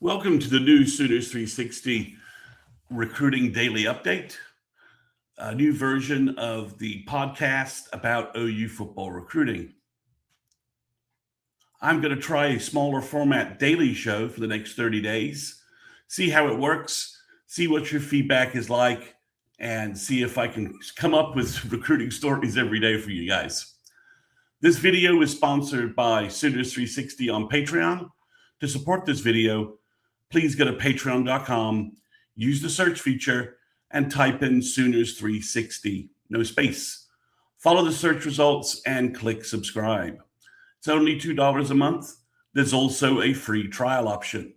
Welcome to the new Sooners360 Recruiting Daily Update, a new version of the podcast about OU football recruiting. I'm going to try a smaller format daily show for the next 30 days, see how it works, see what your feedback is like, and see if I can come up with recruiting stories every day for you guys. This video is sponsored by Sooners360 on Patreon. To support this video, please go to patreon.com, use the search feature, and type in Sooners360, no space. Follow the search results and click subscribe. It's only $2 a month. There's also a free trial option.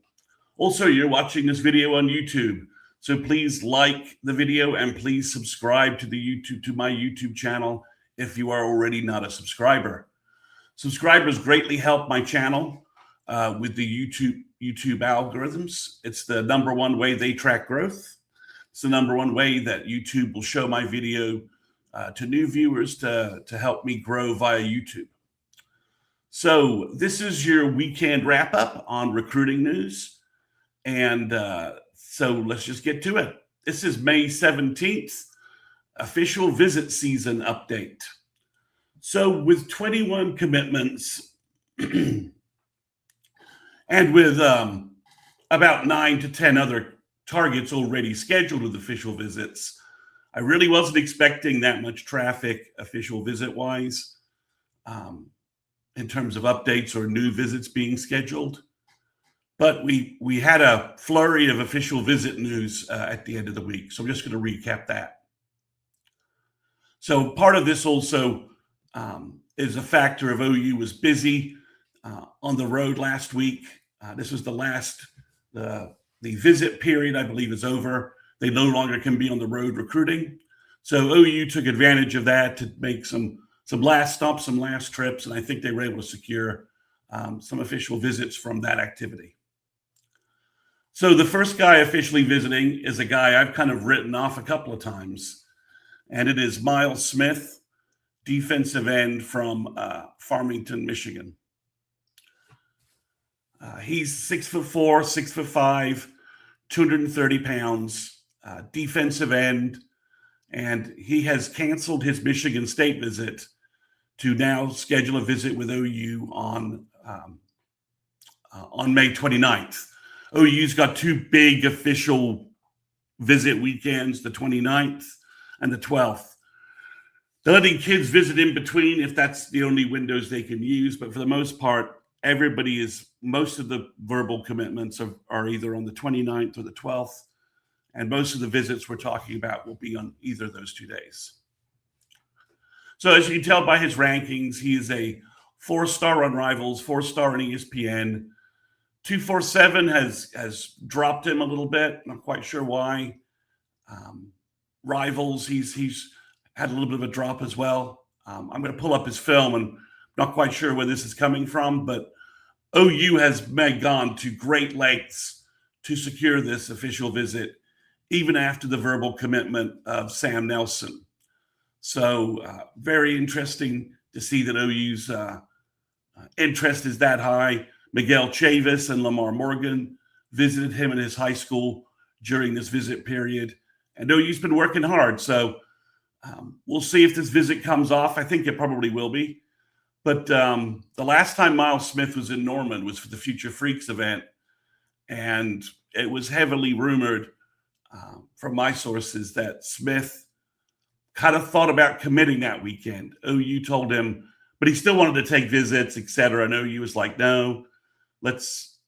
Also, you're watching this video on YouTube, so please like the video and please subscribe to my YouTube channel if you are already not a subscriber. Subscribers greatly help my channel with the YouTube algorithms. It's the number one way they track growth. It's the number one way that YouTube will show my video to new viewers to help me grow via YouTube. So this is your weekend wrap up on recruiting news. And so let's just get to it. This is May 17th, official visit season update. So with 21 commitments, and with about 9 to 10 other targets already scheduled with official visits, I really wasn't expecting that much traffic official visit-wise in terms of updates or new visits being scheduled. But we had a flurry of official visit news at the end of the week, so I'm just going to recap that. So part of this also is a factor of OU was busy on the road last week. This was the last, the visit period, I believe, is over. They no longer can be on the road recruiting. So OU took advantage of that to make some last stops, some last trips, and I think they were able to secure some official visits from that activity. So the first guy officially visiting is a guy I've kind of written off a couple of times, and it is Myles Smith, defensive end from Farmington, Michigan. He's 6'4", 6'5", 230 pounds, defensive end, and he has canceled his Michigan State visit to now schedule a visit with OU on May 29th. OU's got two big official visit weekends, the 29th and the 12th. They're letting kids visit in between if that's the only windows they can use, but for the most part, most of the verbal commitments are either on the 29th or the 12th, and most of the visits we're talking about will be on either of those 2 days. So as you can tell by his rankings, he is a 4-star on Rivals, 4-star on ESPN. 247 has dropped him a little bit. Not quite sure why. Rivals, he's had a little bit of a drop as well. I'm going to pull up his film, and not quite sure where this is coming from, but OU has gone to great lengths to secure this official visit, even after the verbal commitment of Sam Nelson. So very interesting to see that OU's interest is that high. Miguel Chavis and Lamar Morgan visited him in his high school during this visit period, and OU's been working hard. So we'll see if this visit comes off. I think it probably will be. But the last time Myles Smith was in Norman was for the Future Freaks event, and it was heavily rumored from my sources that Smith kind of thought about committing that weekend. OU told him, but he still wanted to take visits, et cetera. And OU was like, no, let's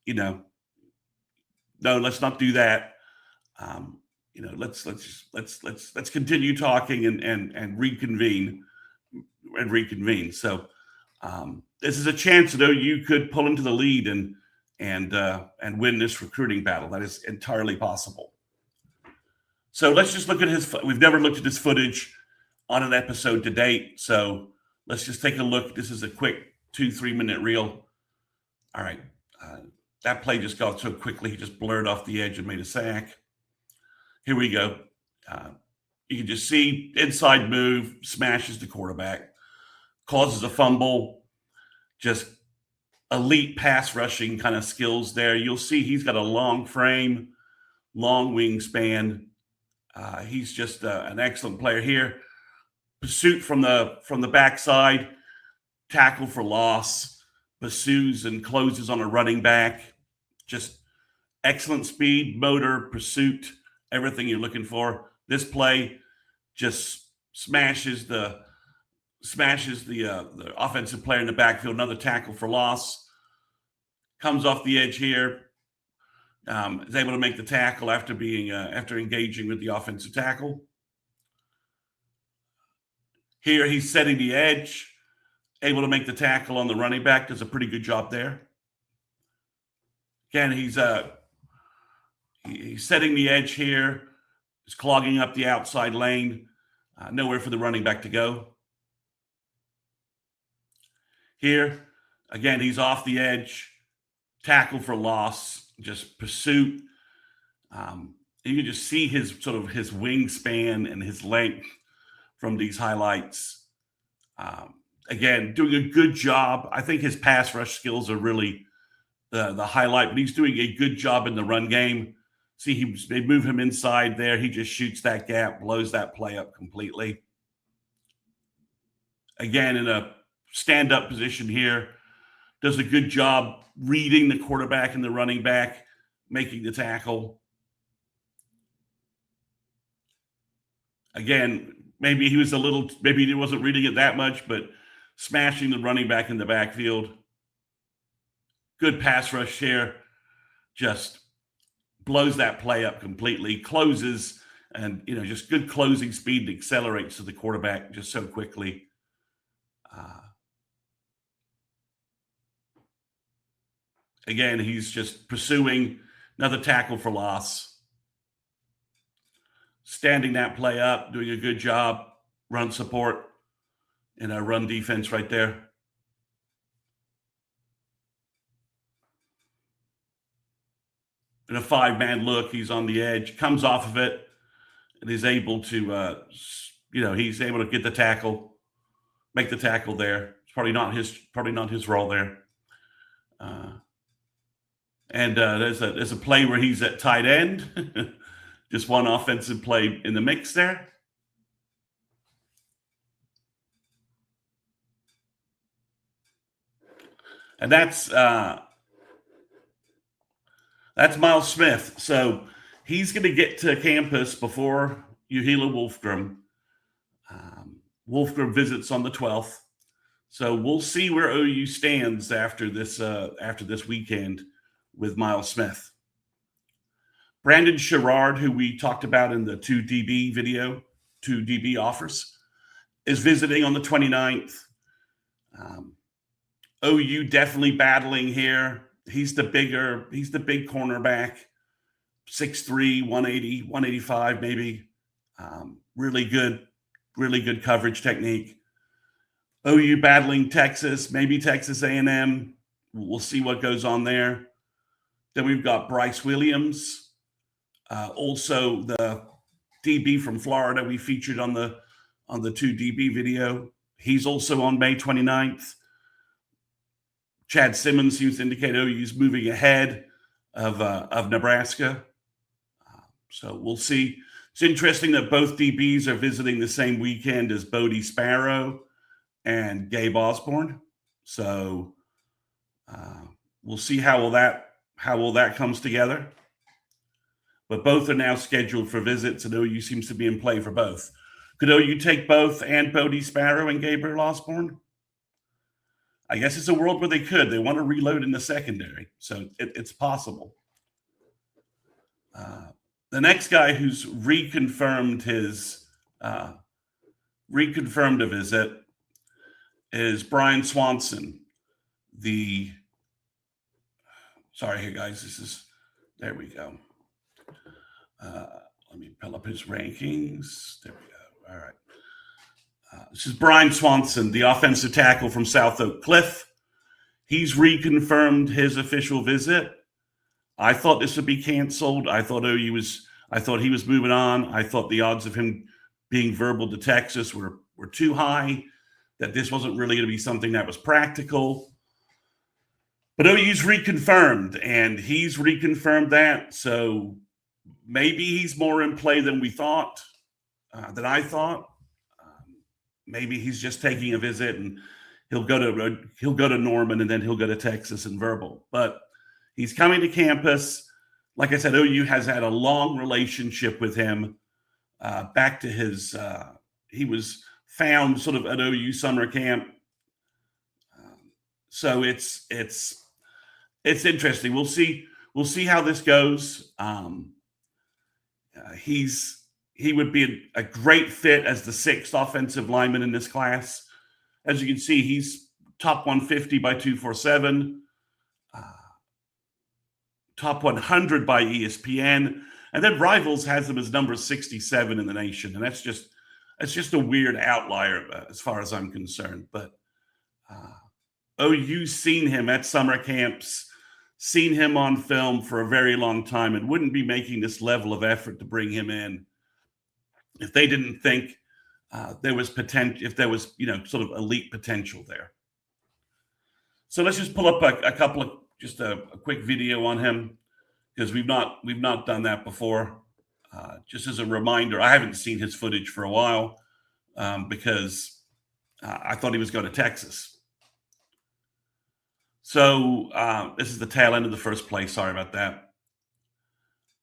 not do that. Let's continue talking and reconvene. So this is a chance that OU could pull into the lead and win this recruiting battle. That is entirely possible. So let's just look at we've never looked at his footage on an episode to date. So let's just take a look. This is a quick 2-3 minute reel. All right. That play just got so quickly. He just blurred off the edge and made a sack. Here we go. You can just see inside move, smashes the quarterback, causes a fumble, just elite pass rushing kind of skills there. You'll see he's got a long frame, long wingspan. He's just an excellent player here. Pursuit from the backside, tackle for loss, pursues and closes on a running back. Just excellent speed, motor, pursuit, everything you're looking for. This play just smashes the offensive player in the backfield. Another tackle for loss. Comes off the edge here. Is able to make the tackle after engaging with the offensive tackle. Here he's setting the edge, able to make the tackle on the running back. Does a pretty good job there. Again, he's setting the edge here. He's clogging up the outside lane. Nowhere for the running back to go. Here, again, he's off the edge. Tackle for loss. Just pursuit. You can just see his wingspan and his length from these highlights. Again, doing a good job. I think his pass rush skills are really the highlight, but he's doing a good job in the run game. See, they move him inside there. He just shoots that gap, blows that play up completely. Again, in a stand-up position here, does a good job reading the quarterback and the running back, making the tackle. Again, maybe he wasn't reading it that much, but smashing the running back in the backfield. Good pass rush here. Just blows that play up completely, closes, and just good closing speed and accelerates to the quarterback just so quickly. Again, he's just pursuing, another tackle for loss. Standing that play up, doing a good job, run support, and a run defense right there. In a 5-man look, he's on the edge, comes off of it, and is able to, he's able to get the tackle, make the tackle there. It's probably not his role there. And there's a play where he's at tight end. Just one offensive play in the mix there. And that's Myles Smith. So he's going to get to campus before Uhela Wolfgram. Wolfgram visits on the 12th. So we'll see where OU stands after this weekend with Myles Smith. Brandon Sherrard, who we talked about in the 2 DB offers, is visiting on the 29th. OU definitely battling here. He's the big cornerback, 6'3", 180, 185 maybe. Really good coverage technique. OU battling Texas, maybe Texas A&M. We'll see what goes on there. Then we've got Bryce Williams, also the DB from Florida we featured on the 2 DB video. He's also on May 29th. Chad Simmons seems to indicate OU's moving ahead of Nebraska. So we'll see. It's interesting that both DBs are visiting the same weekend as Bodie Sparrow and Gabe Osborne. So we'll see how all that comes together. But both are now scheduled for visits, and OU seems to be in play for both. Could OU take both and Bodie Sparrow and Gabriel Osborne? I guess it's a world where they could. They want to reload in the secondary, so it's possible. The next guy who's reconfirmed a visit is Brian Swanson. Sorry here, guys. There we go. Let me pull up his rankings. There we go. All right. This is Brian Swanson, the offensive tackle from South Oak Cliff. He's reconfirmed his official visit. I thought this would be canceled. I thought he was moving on. I thought the odds of him being verbal to Texas were too high, that this wasn't really going to be something that was practical. But OU's reconfirmed, and he's reconfirmed that. So maybe he's more in play than we thought, than I thought. Maybe he's just taking a visit, and he'll go to Norman, and then he'll go to Texas and verbal. But he's coming to campus. Like I said, OU has had a long relationship with him. Back to his, he was found sort of at OU summer camp. So it's interesting. We'll see how this goes. He would be a great fit as the 6th offensive lineman in this class. As you can see, he's top 150 by 247, top 100 by ESPN, and then Rivals has him as number 67 in the nation, and that's just a weird outlier as far as I'm concerned. But OU's seen him at summer camps, seen him on film for a very long time, and wouldn't be making this level of effort to bring him in if they didn't think there was potential, if there was, sort of elite potential there. So let's just pull up a couple of, just a quick video on him, because we've not done that before. Just as a reminder, I haven't seen his footage for a while because I thought he was going to Texas. So this is the tail end of the first play. Sorry about that.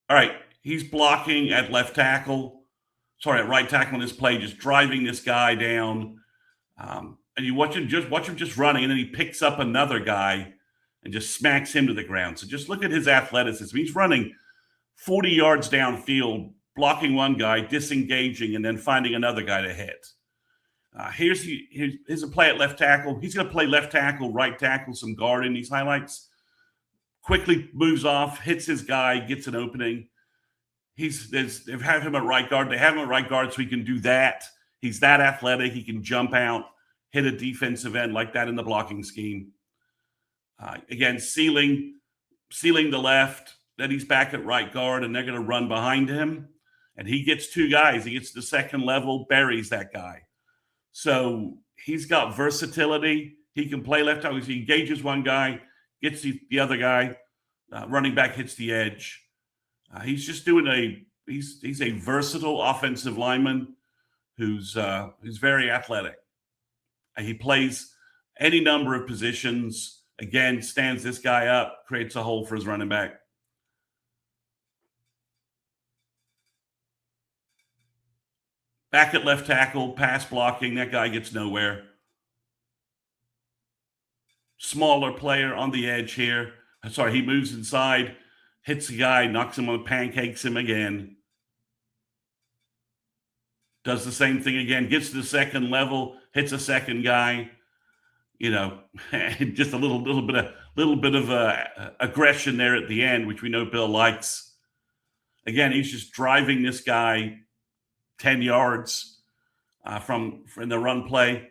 All right, he's blocking at left tackle. Sorry, at right tackle in this play, just driving this guy down. And you watch him just running, and then he picks up another guy and just smacks him to the ground. So just look at his athleticism. He's running 40 yards downfield, blocking one guy, disengaging, and then finding another guy to hit. Here's a play at left tackle. He's going to play left tackle, right tackle, some guard in these highlights. Quickly moves off, hits his guy, gets an opening. They have him at right guard. They have him at right guard so he can do that. He's that athletic. He can jump out, hit a defensive end like that in the blocking scheme. Again, sealing the left. Then he's back at right guard, and they're going to run behind him. And he gets two guys. He gets the second level, buries that guy. So he's got versatility. He can play left tackle. He engages one guy, gets the other guy. Running back hits the edge. He's just doing he's a versatile offensive lineman who's very athletic. He plays any number of positions. Again, stands this guy up, creates a hole for his running back. Back at left tackle, pass blocking. That guy gets nowhere. Smaller player on the edge here. Sorry, he moves inside, hits the guy, knocks him on, pancakes him again. Does the same thing again, gets to the second level, hits a second guy. Just a little bit of aggression there at the end, which we know Bill likes. Again, he's just driving this guy 10 yards from the run play.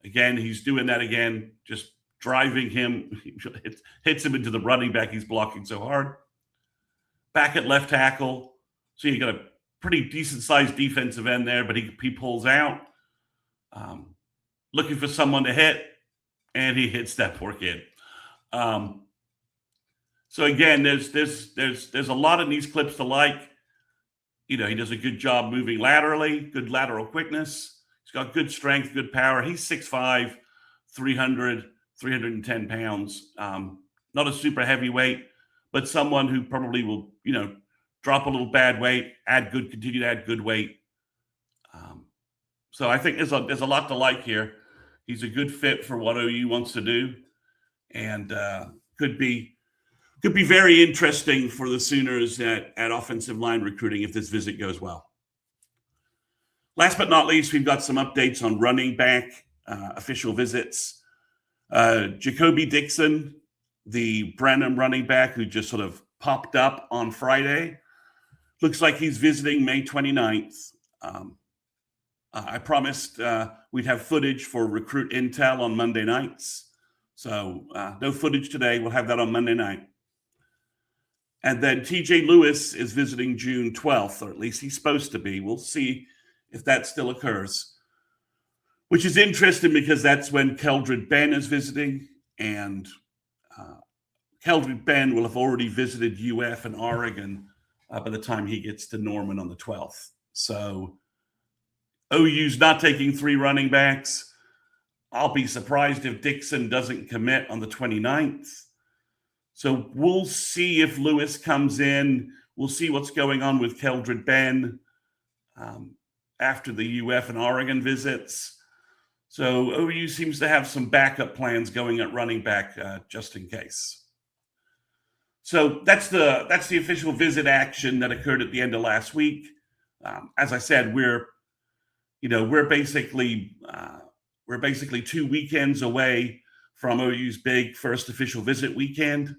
Again, he's doing that again, just driving him, hits him into the running back. He's blocking so hard. Back at left tackle. So you got a pretty decent sized defensive end there, but he pulls out. Looking for someone to hit, and he hits that poor kid. So again, there's a lot in these clips to like. He does a good job moving laterally, good lateral quickness. He's got good strength, good power. He's 6'5", 310 pounds. Not a super heavyweight, but someone who probably will, drop a little bad weight, continue to add good weight. So I think there's a lot to like here. He's a good fit for what OU wants to do, and could be very interesting for the Sooners at offensive line recruiting if this visit goes well. Last but not least, we've got some updates on running back official visits. Jakoby Dixon, the Brandon running back who just sort of popped up on Friday, looks like he's visiting May 29th. I promised we'd have footage for Recruit Intel on Monday nights. So no footage today. We'll have that on Monday night. And then TJ Lewis is visiting June 12th, or at least he's supposed to be. We'll see if that still occurs, which is interesting because that's when Keldred Ben is visiting. And Keldrick Ben will have already visited UF and Oregon by the time he gets to Norman on the 12th. So OU's not taking 3 running backs. I'll be surprised if Dixon doesn't commit on the 29th. So we'll see if Lewis comes in. We'll see what's going on with Keldrick Ben after the UF and Oregon visits. So OU seems to have some backup plans going at running back just in case. So that's the official visit action that occurred at the end of last week. As I said, we're basically 2 weekends away from OU's big first official visit weekend.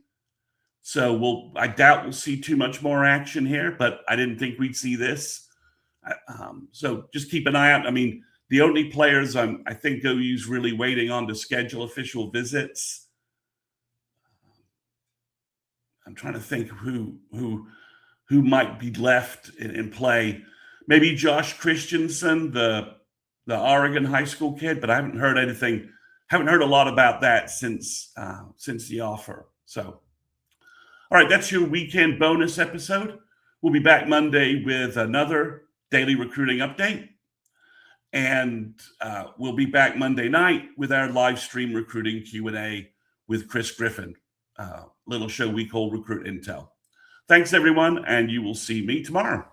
So I doubt we'll see too much more action here, but I didn't think we'd see this. So just keep an eye out. I mean, the only players I think OU's really waiting on to schedule official visits. I'm trying to think who might be left in play. Maybe Josh Christensen, the Oregon high school kid, but I haven't heard anything. Haven't heard a lot about that since the offer. So, all right, that's your weekend bonus episode. We'll be back Monday with another daily recruiting update, and we'll be back Monday night with our live stream recruiting Q&A with Chris Griffin, little show we call Recruit Intel. Thanks, everyone, and you will see me tomorrow.